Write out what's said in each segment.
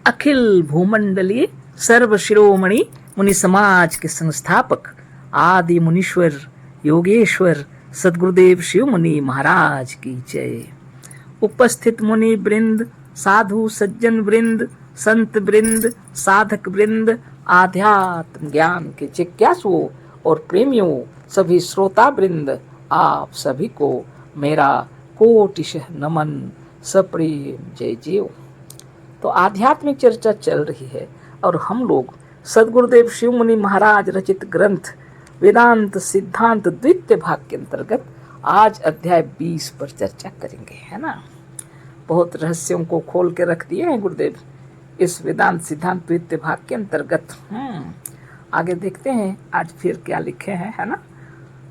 अखिल भूमंडलीय सर्व शिरोमणि मुनि समाज के संस्थापक आदि मुनीश्वर योगेश्वर सदगुरुदेव शिव मुनि महाराज की जय। उपस्थित मुनि वृंद, साधु सज्जन वृंद, संत वृंद, साधक वृंद, आध्यात्म ज्ञान के जिज्ञासुओं और प्रेमियों, सभी श्रोता वृंद, आप सभी को मेरा कोटिशः नमन, सप्रेम जय जय। तो आध्यात्मिक चर्चा चल रही है और हम लोग सदगुरुदेव शिव मुनि महाराज रचित ग्रंथ वेदांत सिद्धांत द्वितीय भाग के अंतर्गत आज अध्याय 20 पर चर्चा करेंगे, है ना। बहुत रहस्यों को खोल के रख दिए हैं गुरुदेव इस वेदांत सिद्धांत द्वितीय भाग के अंतर्गत। आगे देखते हैं आज फिर क्या लिखे हैं, है ना।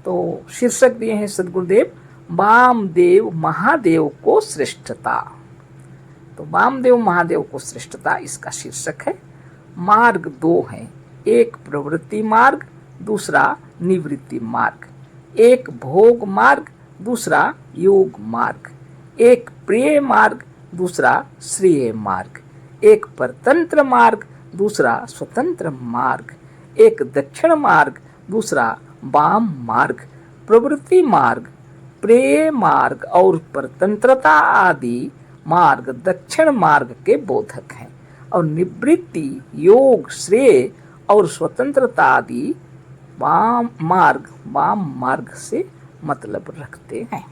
तो शीर्षक दिए हैं सदगुरुदेव, वामदेव महादेव को श्रेष्ठता। तो वामदेव महादेव को श्रेष्ठता इसका शीर्षक है। मार्ग दो हैं, एक प्रवृत्ति मार्ग, दूसरा निवृत्ति मार्ग। एक भोग मार्ग, दूसरा योग मार्ग। एक प्रिय मार्ग, दूसरा श्रेय मार्ग। एक परतंत्र मार्ग, दूसरा स्वतंत्र मार्ग। एक दक्षिण मार्ग, दूसरा वाम मार्ग। प्रवृत्ति मार्ग, प्रेय मार्ग और परतंत्रता आदि मार्ग दक्षिण मार्ग के बोधक हैं और निवृत्ति, योग, श्रेय और स्वतंत्रता आदि वाम मार्ग से मतलब रखते हैं।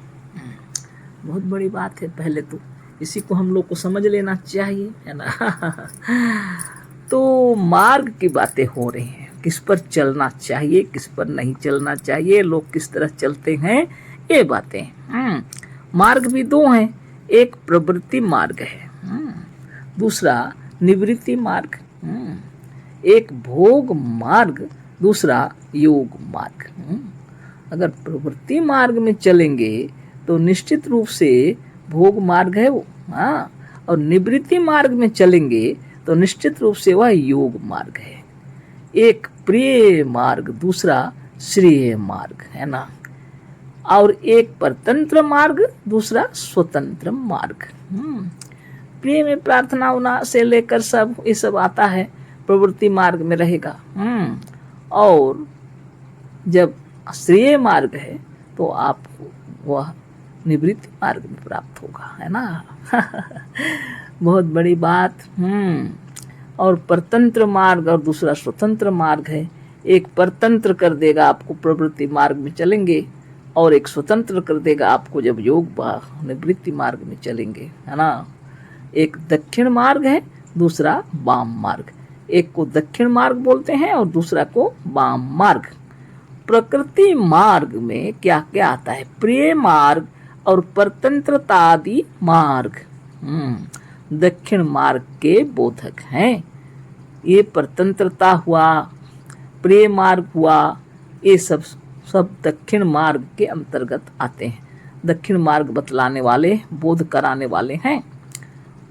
बहुत बड़ी बात है, पहले तो इसी को हम लोग को समझ लेना चाहिए, है ना। तो मार्ग की बातें हो रही हैं, किस पर चलना चाहिए, किस पर नहीं चलना चाहिए, लोग किस तरह चलते हैं, ये बातें। मार्ग भी दो हैं, एक प्रवृत्ति मार्ग है, दूसरा निवृत्ति मार्ग। एक भोग मार्ग, दूसरा योग मार्ग। अगर प्रवृत्ति मार्ग में चलेंगे तो निश्चित रूप से भोग मार्ग है वो, और निवृत्ति मार्ग में चलेंगे तो निश्चित रूप से वह योग मार्ग है। एक प्रिय मार्ग, दूसरा श्रेय मार्ग, है ना। और एक परतंत्र मार्ग, दूसरा स्वतंत्र मार्ग। प्रिय में प्रार्थना उना से लेकर सब ये सब आता है, प्रवृत्ति मार्ग में रहेगा। और जब श्रेय मार्ग है तो आपको वह निवृत्ति मार्ग में प्राप्त होगा, है ना। बहुत बड़ी बात। और परतंत्र मार्ग और दूसरा स्वतंत्र मार्ग है। एक परतंत्र कर देगा आपको प्रवृत्ति मार्ग में चलेंगे, और एक स्वतंत्र कर देगा आपको जब योग निवृत्ति मार्ग में चलेंगे, है ना। एक दक्षिण मार्ग है, दूसरा वाम मार्ग। एक को दक्षिण मार्ग बोलते हैं और दूसरा को वाम मार्ग। प्रकृति मार्ग में क्या क्या आता है? प्रिय मार्ग और परतंत्रता आदि मार्ग दक्षिण मार्ग के बोधक हैं। ये परतंत्रता हुआ, प्रिय मार्ग हुआ, ये सब दक्षिण मार्ग के अंतर्गत आते हैं। दक्षिण मार्ग बतलाने वाले, बोध कराने वाले हैं।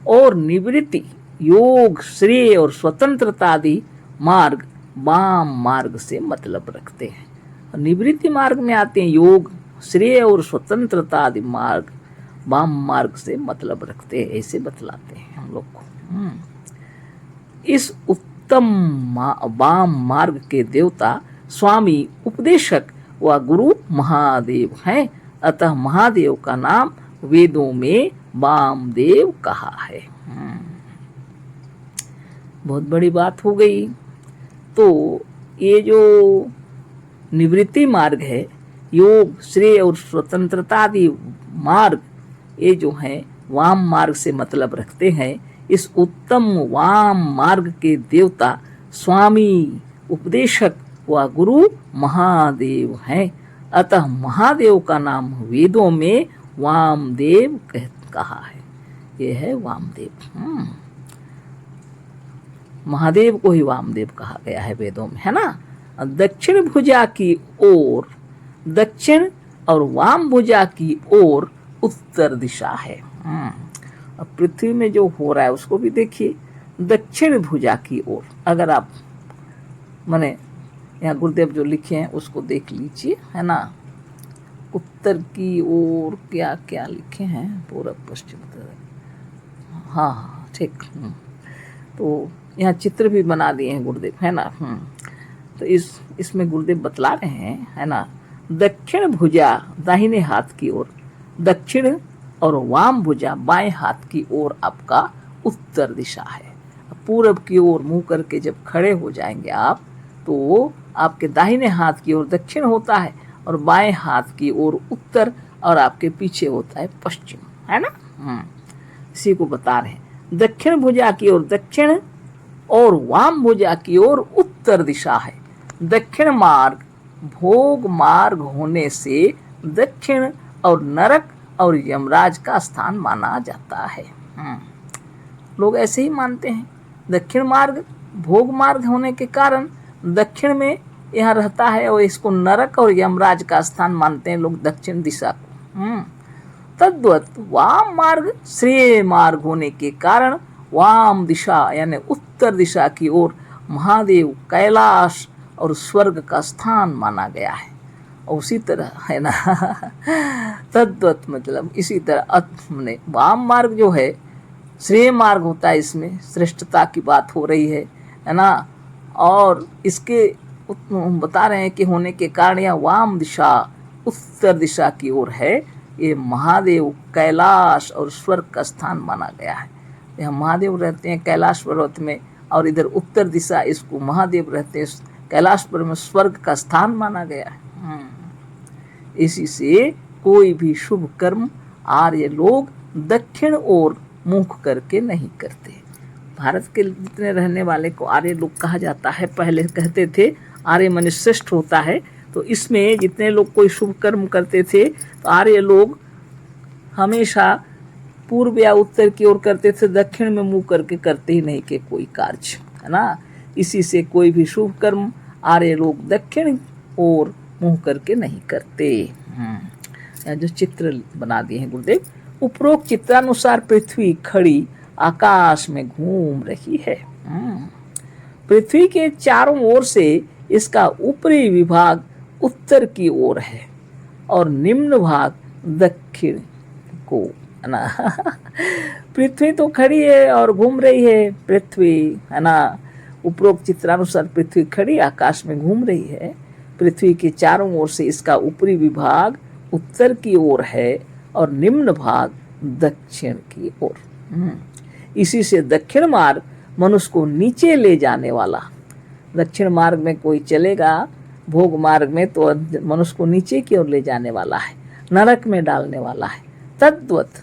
और निवृत्ति, योग, श्रेय और स्वतंत्रता आदि मार्ग वाम मार्ग से मतलब रखते हैं। निवृत्ति मार्ग में आते हैं योग, श्रेय और स्वतंत्रता आदि मार्ग वाम मार्ग से मतलब रखते हैं, ऐसे बतलाते हैं हम लोग को। इस उत्तम वाम मार्ग के देवता स्वामी, उपदेशक व गुरु महादेव हैं। अतः महादेव का नाम वेदों में वामदेव कहा है। बहुत बड़ी बात हो गई। तो ये जो निवृत्ति मार्ग है, योग, श्रेय और स्वतंत्रता आदि मार्ग, ये जो है वाम मार्ग से मतलब रखते हैं। इस उत्तम वाम मार्ग के देवता स्वामी, उपदेशक व गुरु महादेव हैं। अतः महादेव का नाम वेदों में वामदेव कहा है। ये है वामदेव। महादेव को ही वामदेव कहा गया है वेदों में, है ना। दक्षिण भुजा की ओर दक्षिण और वाम भुजा की ओर उत्तर दिशा है। अब पृथ्वी में जो हो रहा है उसको भी देखिए, दक्षिण भुजा की ओर। अगर आप माने यहाँ गुरुदेव जो लिखे हैं उसको देख लीजिए, है ना। उत्तर की ओर क्या क्या लिखे हैं, पूर्व पश्चिम उत्तर। हाँ ठीक। तो यहाँ चित्र भी बना दिए हैं गुरुदेव, है ना। तो इसमें गुरुदेव बतला रहे हैं, है ना, दक्षिण भुजा दाहिने हाथ की ओर, दक्षिण और वाम भुजा बाएं हाथ की ओर आपका उत्तर दिशा है। पूरब की ओर मुंह करके जब खड़े हो जाएंगे आप, तो आपके दाहिने हाथ की ओर दक्षिण होता है और बाएं हाथ की ओर उत्तर, और आपके पीछे होता है पश्चिम, है ना। इसी को बता रहे हैं, दक्षिण भुजा की ओर दक्षिण और वाम भुजा की ओर उत्तर दिशा है। दक्षिण मार्ग भोग मार्ग होने से दक्षिण और नरक और यमराज का स्थान माना जाता है। लोग ऐसे ही मानते हैं। दक्षिण मार्ग भोग मार्ग होने के कारण दक्षिण में यहाँ रहता है, और इसको नरक और यमराज का स्थान मानते हैं लोग, दक्षिण दिशा को। तद्वत वाम मार्ग श्रेय मार्ग होने के कारण वाम दिशा यानी उत्तर दिशा की ओर महादेव, कैलाश और स्वर्ग का स्थान माना गया है। और उसी तरह, है ना, तद्वत मतलब इसी तरह वाम मार्ग जो है श्रेय मार्ग होता है, इसमें श्रेष्ठता की बात हो रही है ना। और इसके बता रहे हैं कि होने के कारण यह वाम दिशा उत्तर दिशा की ओर है। ये महादेव, कैलाश और स्वर्ग का स्थान माना गया है। यहाँ महादेव रहते हैं कैलाश पर्वत में, और इधर उत्तर दिशा इसको महादेव रहते हैं कैलाश पर्वत में, स्वर्ग का स्थान माना गया है। इसी से कोई भी शुभ कर्म आर्य लोग दक्षिण ओर मुख करके नहीं करते। भारत के जितने रहने वाले को आर्य लोग कहा जाता है। पहले कहते थे आर्य मनुष्य श्रेष्ठ होता है, तो इसमें जितने लोग कोई शुभ कर्म करते थे तो आर्य लोग हमेशा पूर्व या उत्तर की ओर करते थे, दक्षिण में मुंह करके करते ही नहीं के कोई कार्य, है ना। इसी से कोई भी शुभ कर्म आर्य लोग दक्षिण ओर मुंह करके नहीं करते। यहाँ जो चित्र बना दिए हैं गुरुदेव, उपरोक्त चित्रानुसार पृथ्वी खड़ी आकाश में घूम रही है। पृथ्वी के चारों ओर से इसका ऊपरी विभाग उत्तर की ओर है और निम्न भाग दक्षिण को, है ना। पृथ्वी तो खड़ी है और घूम रही है पृथ्वी, है ना। उपरोक्त चित्रानुसार पृथ्वी खड़ी आकाश में घूम रही है। पृथ्वी के चारों ओर से इसका ऊपरी विभाग उत्तर की ओर है और निम्न भाग दक्षिण की ओर। इसी से दक्षिण मार्ग मनुष्य को नीचे ले जाने वाला, दक्षिण मार्ग में कोई चलेगा भोग मार्ग में तो मनुष्य को नीचे की ओर ले जाने वाला है, नरक में डालने वाला है। तद्वत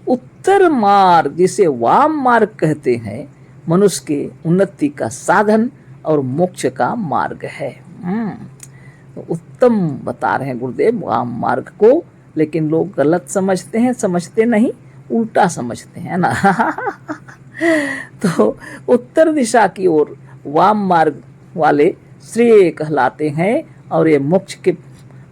उत्तर मार्ग जिसे वाम मार्ग कहते हैं मनुष्य के उन्नति का साधन और मोक्ष का मार्ग है। तो उत्तम बता रहे हैं गुरुदेव वाम मार्ग को, लेकिन लोग गलत समझते हैं, समझते नहीं उल्टा समझते हैं ना। तो उत्तर दिशा की ओर वाम मार्ग वाले श्रेय कहलाते हैं और ये मोक्ष के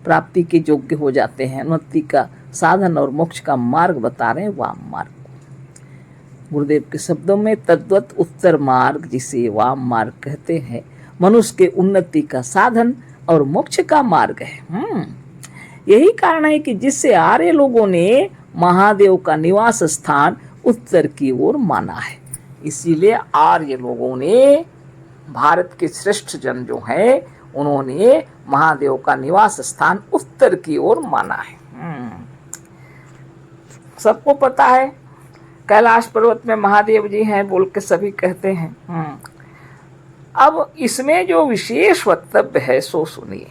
प्राप्ति के योग्य हो जाते हैं। उन्नति का साधन और मोक्ष का मार्ग बता रहे हैं वाम मार्ग को। गुरुदेव के शब्दों में तद्वत उत्तर मार्ग जिसे वाम मार्ग कहते हैं मनुष्य के उन्नति का साधन और मोक्ष का मार्ग है। यही कारण है कि जिससे आर्य लोगों ने महादेव का निवास स्थान उत्तर की ओर माना है। इसीलिए आर्य लोगों ने, भारत के श्रेष्ठ जन जो हैं, उन्होंने महादेव का निवास स्थान उत्तर की ओर माना है। सबको पता है कैलाश पर्वत में महादेव जी हैं बोल के सभी कहते हैं। अब इसमें जो विशेष वक्तव्य है सो सुनिए।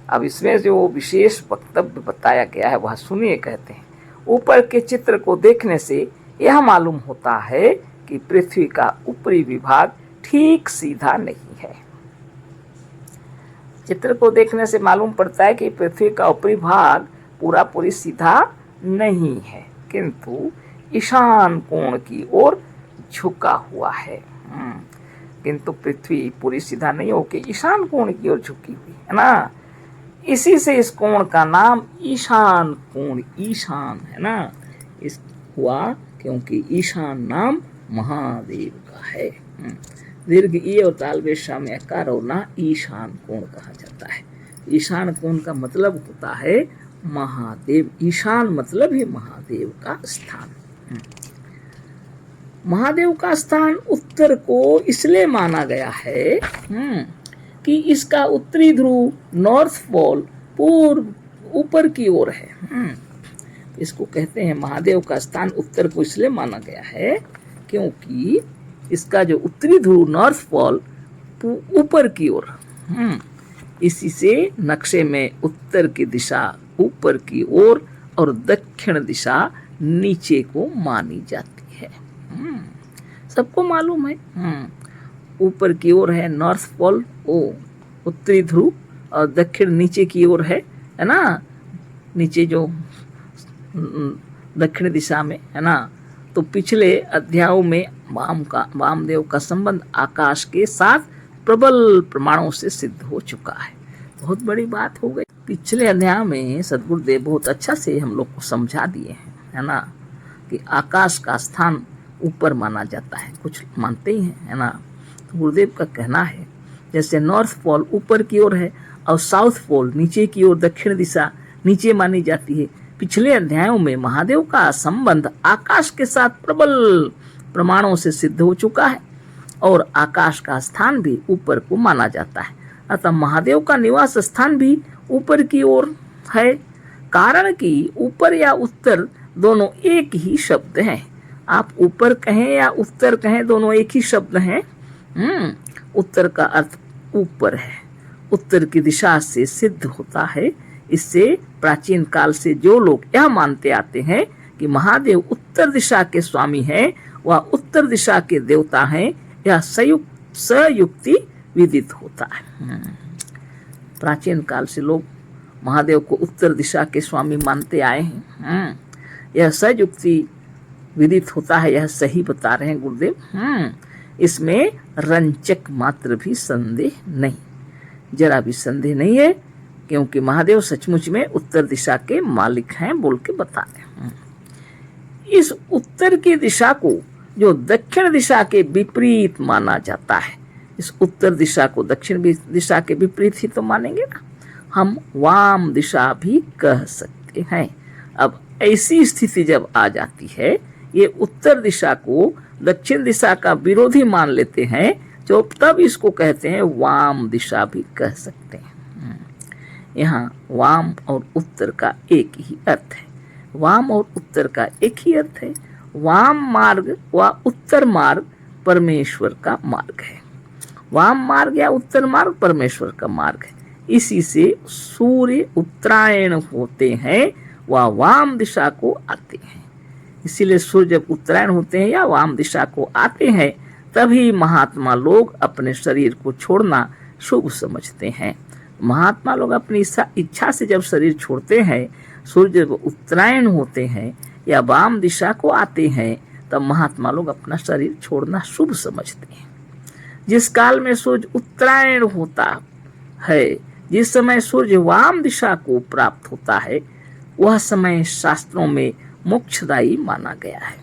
अब इसमें जो विशेष वक्तव्य बताया गया है वह सुनिए। कहते हैं, ऊपर के चित्र को देखने से यह मालूम होता है कि पृथ्वी का ऊपरी विभाग ठीक सीधा नहीं है। चित्र को देखने से मालूम पड़ता है कि पृथ्वी का ऊपरी भाग पूरा पूरी सीधा नहीं है, किंतु ईशान कोण की ओर झुका हुआ है। किंतु पृथ्वी पूरी सीधा नहीं होकर ईशान कोण की ओर झुकी हुई है ना। इसी से इस कोण का नाम ईशान कोण, ईशान है ना, इस हुआ क्योंकि ईशान नाम महादेव का है। दीर्घ ई और तालवेशा में अकार और ना ईशान कोण कहा जाता है। ईशान कोण का मतलब होता है महादेव। ईशान मतलब है महादेव का स्थान। महादेव का स्थान उत्तर को इसलिए माना गया है कि इसका उत्तरी ध्रुव नॉर्थ पोल पूर्व ऊपर की ओर है। इसको कहते हैं महादेव का स्थान उत्तर को इसलिए माना गया है क्योंकि इसका जो उत्तरी ध्रुव नॉर्थ पोल ऊपर की ओर, इसी से नक्शे में उत्तर की दिशा ऊपर की ओर और दक्षिण दिशा नीचे को मानी जाती है। सबको मालूम है ऊपर की ओर है नॉर्थ पोल, ओ उत्तरी ध्रुव, और दक्षिण नीचे की ओर है ना, नीचे जो दक्षिण दिशा में है ना। तो पिछले अध्यायों में वामदेव का संबंध आकाश के साथ प्रबल प्रमाणों से सिद्ध हो चुका है। बहुत बड़ी बात हो गई। पिछले अध्याय में सद्गुरुदेव बहुत अच्छा से हम लोग को समझा दिए हैं, है ना, कि आकाश का स्थान ऊपर माना जाता है। कुछ मानते ही हैं, है ना। तो गुरुदेव का कहना है जैसे नॉर्थ पोल ऊपर की ओर है और साउथ पोल नीचे की ओर, दक्षिण दिशा नीचे मानी जाती है। पिछले अध्यायों में महादेव का संबंध आकाश के साथ प्रबल प्रमाणों से सिद्ध हो चुका है और आकाश का स्थान भी ऊपर को माना जाता है। अतः महादेव का निवास स्थान भी ऊपर की ओर है, कारण कि ऊपर या उत्तर दोनों एक ही शब्द हैं। आप ऊपर कहें या उत्तर कहें, दोनों एक ही शब्द हैं। उत्तर का अर्थ ऊपर है, उत्तर की दिशा से सिद्ध होता है। इससे प्राचीन काल से जो लोग यह मानते आते हैं कि महादेव उत्तर दिशा के स्वामी हैं, वह उत्तर दिशा के देवता हैं, यह सयुक्ति विदित होता है। प्राचीन काल से लोग महादेव को उत्तर दिशा के स्वामी मानते आए हैं। यह सयुक्ति विदित होता है, यह सही बता रहे हैं गुरुदेव। इसमें रंचक मात्र भी संदेह नहीं, जरा भी संदेह नहीं है, क्योंकि महादेव सचमुच में उत्तर दिशा के मालिक हैं बोल के बता रहे हैं। इस उत्तर की दिशा को जो दक्षिण दिशा के विपरीत माना जाता है, इस उत्तर दिशा को दक्षिण दिशा के विपरीत ही तो मानेंगे ना, हम वाम दिशा भी कह सकते हैं। अब ऐसी स्थिति जब आ जाती है, ये उत्तर दिशा को दक्षिण दिशा का विरोधी मान लेते हैं, तो तब इसको कहते हैं वाम दिशा भी कह सकते हैं। यहाँ वाम और उत्तर का एक ही अर्थ है। वाम और उत्तर का एक ही अर्थ है। वाम मार्ग व उत्तर मार्ग परमेश्वर का मार्ग है। वाम मार्ग या उत्तर मार्ग परमेश्वर का मार्ग है। इसी से सूर्य उत्तरायण होते हैं व वाम दिशा को आते हैं। इसीलिए सूर्य जब उत्तरायण होते हैं या वाम दिशा को आते हैं, तभी महात्मा लोग अपने शरीर को छोड़ना शुभ समझते हैं। महात्मा लोग अपनी इच्छा से जब शरीर छोड़ते हैं, सूर्य जब उत्तरायण होते हैं या वाम दिशा को आते हैं, तब महात्मा लोग अपना शरीर छोड़ना शुभ समझते हैं। जिस काल में सूर्य उत्तरायण होता है, जिस समय सूर्य वाम दिशा को प्राप्त होता है, वह समय शास्त्रों में मोक्षदायी माना गया है।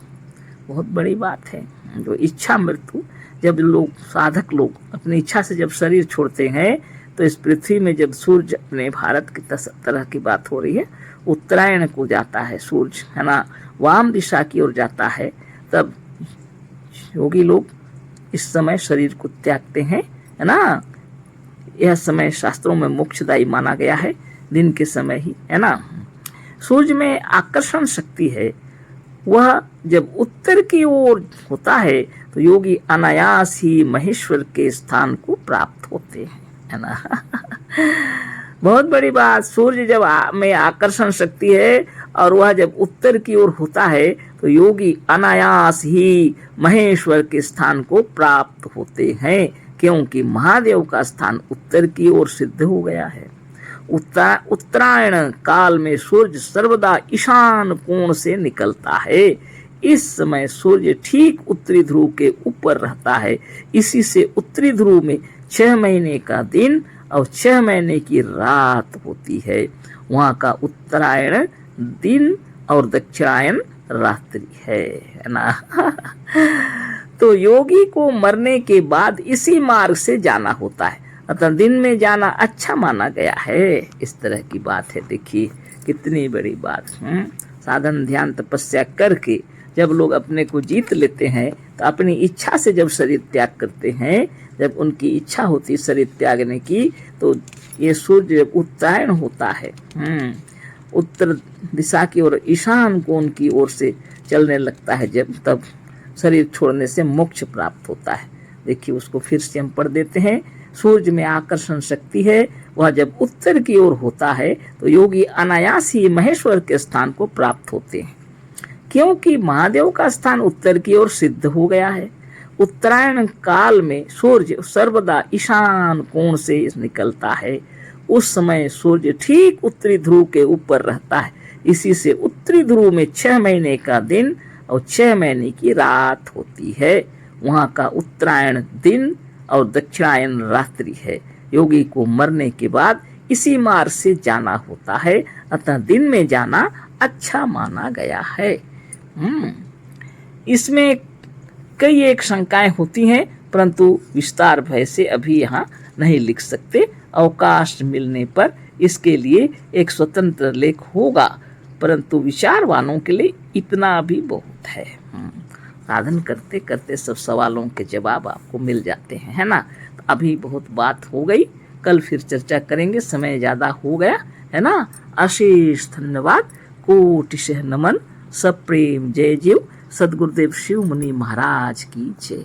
बहुत बड़ी बात है। जो इच्छा मृत्यु, जब लोग साधक लोग अपनी इच्छा से जब शरीर छोड़ते हैं, तो इस पृथ्वी में जब सूर्य अपने भारत की तरह की बात हो रही है, उत्तरायण को जाता है सूर्य, है ना, वाम दिशा की ओर जाता है, तब योगी लोग इस समय शरीर को त्यागते हैं, है ना। यह समय शास्त्रों में मोक्षदायी माना गया है, दिन के समय ही, है ना। सूर्य में आकर्षण शक्ति है, वह जब उत्तर की ओर होता है तो योगी अनायास ही महेश्वर के स्थान को प्राप्त होते हैं, है ना। बहुत बड़ी बात। सूर्य जब में आकर्षण शक्ति है और वह जब उत्तर की ओर होता है तो योगी अनायास ही महेश्वर के स्थान को प्राप्त होते हैं, क्योंकि महादेव का स्थान उत्तर की ओर सिद्ध हो गया है। उत्तरायण काल में सूर्य सर्वदा ईशान कोण से निकलता है। इस समय सूर्य ठीक उत्तरी ध्रुव के ऊपर रहता है। इसी से उत्तरी ध्रुव में 6 महीने का दिन और 6 महीने की रात होती है। वहाँ का उत्तरायण दिन और दक्षिणायन रात्रि है ना। तो योगी को मरने के बाद इसी मार्ग से जाना होता है, अतः दिन में जाना अच्छा माना गया है। इस तरह की बात है। देखिए कितनी बड़ी बात। साधन ध्यान तपस्या करके जब लोग अपने को जीत लेते हैं, तो अपनी इच्छा से जब शरीर त्याग करते हैं, जब उनकी इच्छा होती है शरीर त्यागने की, तो ये सूर्य जब उत्तरायण होता है, उत्तर दिशा की ओर, ईशान कोण की ओर से चलने लगता है जब, तब शरीर छोड़ने से मोक्ष प्राप्त होता है। देखिए उसको फिर से हम पढ़ देते हैं। सूर्य में आकर्षण शक्ति है, वह जब उत्तर की ओर होता है तो योगी अनायास ही महेश्वर के स्थान को प्राप्त होते हैं, क्योंकि महादेव का स्थान उत्तर की ओर सिद्ध हो गया है। उत्तरायण काल में सूर्य सर्वदा ईशान कोण से निकलता है। उस समय सूर्य ठीक उत्तरी ध्रुव के ऊपर रहता है। इसी से उत्तरी ध्रुव में 6 महीने का दिन और 6 महीने की रात होती है। वहाँ का उत्तरायण दिन और दक्षिणायन रात्रि है। योगी को मरने के बाद इसी मार्ग से जाना होता है, अतः दिन में जाना अच्छा माना गया है। इसमें कई एक शंकाएं होती हैं, परंतु विस्तार भय से अभी यहाँ नहीं लिख सकते। अवकाश मिलने पर इसके लिए एक स्वतंत्र लेख होगा, परंतु विचारवानों के लिए इतना भी बहुत है। साधन करते करते सब सवालों के जवाब आपको मिल जाते हैं, है ना। तो अभी बहुत बात हो गई, कल फिर चर्चा करेंगे, समय ज़्यादा हो गया है ना। अशेष धन्यवाद, कोटिशः नमन, सब प्रेम, जय जीव। सद्गुरुदेव शिव मुनि महाराज की जय।